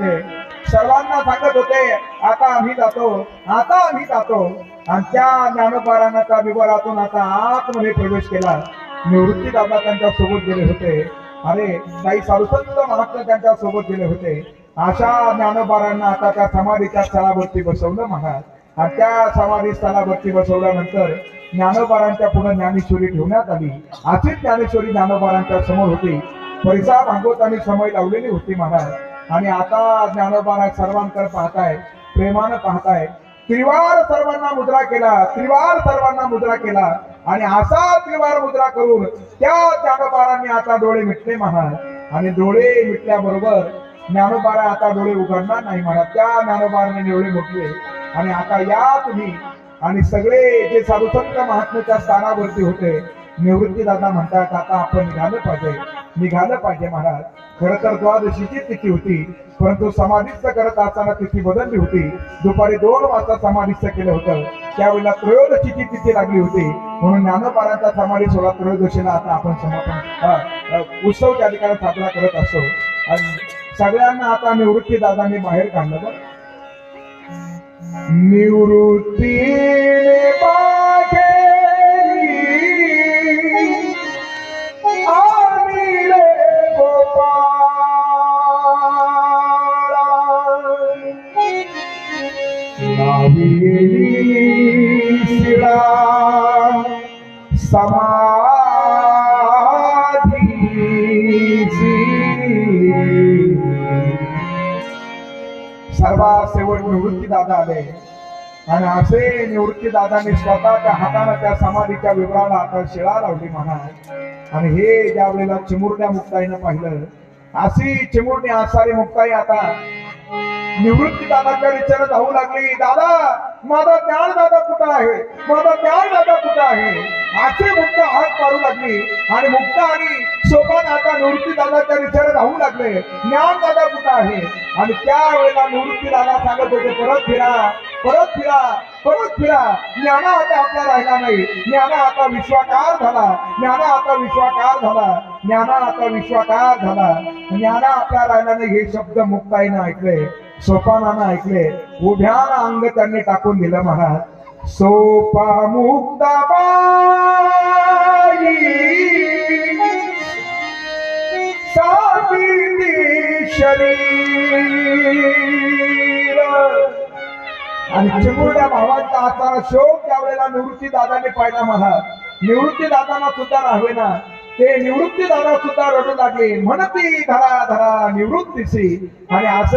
होते, सर्वांना सांगत होते आता आम्ही जातो, आता आम्ही जातो. आणि त्या ज्ञानोबारांना त्या विवारातून आता आतमध्ये प्रवेश केला. निवृत्ती दादा त्यांच्या सोबत गेले होते. अरे काही साधुसंत महात्मा त्यांच्या सोबत गेले होते. अशा ज्ञानोबारांना आता त्या समाधीच्या स्थळावरती बसवलं महाराज. आणि त्या समाधी स्थळावरती बसवल्यानंतर ज्ञानोबारांच्या पुढे ज्ञानेश्वरी ठेवण्यात आली. अशीच ज्ञानेश्वरी ज्ञानोबारांच्या समोर होती. परिसा भागवतांनी समय लावलेली होती महाराज. आणि आता ज्ञानोबारा सर्वांकडे पाहताय, प्रेमानं पाहताय. त्रिवार सर्वांना मुद्रा केला, त्रिवार सर्वांना मुद्रा केला. आणि असा त्रिवार मुद्रा करून त्या ज्ञानोबारांनी आता डोळे मिटले महाराज. आणि डोळे मिटल्याबरोबर ज्ञानोबारा आता डोळे उघडणार नाही महाराज. त्या ज्ञानोबारांनी डोळे मिटले. आणि आता या तुम्ही आणि सगळे जे साधुसंत महात्म्याच्या स्थानावरती होते, निवृत्ती दादा म्हणतात आता आपण निघालं पाहिजे, निघालं पाहिजे महाराज. खरं तर द्वादशीची तिथी होती, परंतु समाधीस्थ करत असताना तिथी बदलली होती. दुपारी 2 वाजता समाधीस्थ केलं होतं, त्यावेळेला त्रयोदशीची तिथी लागली होती. म्हणून ज्ञानोबारांचा समाधी सोहळा त्रयोदशीला आता आपण समापन उत्सव त्या ठिकाणी साजरा करत असतो. आणि सगळ्यांना आता निवृत्ती दादांनी बाहेर काढलं. बघ निवृत्तीने पाठेली आम्ही रे गोपाळा, नाविली शिळा समाधीची. सर्वात शेवट निवृत्ती दादा आले. आणि असे निवृत्ती दादांनी स्वतःच्या हाताने त्या समाधीच्या विवराला आता शिळा लावली महाराज. आणि हे ज्या वेळेला चिमुरड्या मुक्ताईनं पाहिलं, अशी चिमुरडी आसारी मुक्ताई आता निवृत्ती दादाच्या विचारात धावू लागली. दादा माझा ज्ञान दादा कुठं आहे, माझा ज्ञान दादा कुठं आहे, असे मुक्त हात मारू लागली. आणि मुक्त आणि सोपान आता निवृत्ती दादाच्या विचारात धावू लागले, ज्ञान दादा कुठं आहे. आणि त्यावेळेला निवृत्ती दादा सांगत होते परत फिरा, परत फिरा, परत फिरा. ज्ञाना आता आपला राहिला नाही, ज्ञाना आता विश्वाकार झाला, ज्ञाना आता विश्वाकार झाला, ज्ञाना आता विश्वाकार झाला, ज्ञाना आपला राहिला नाही. हे शब्द मुक्ताईनं ऐकले, सोपानानं ऐकले. उभ्यानं अंग त्यांनी टाकून दिलं महाराज. सोपा मुक्ताबाई सावित्री शरीर. आणि चिमुरड्या भावांचा असणारा शोक त्यावेळेला निवृत्ती दादाने पाहिला महाराज. निवृत्ती दादांना सुद्धा राहावे ना, ते निवृत्ती दादा सुद्धा रडू लागले, म्हणती धरा धरा निवृत्तीसी. आणि असे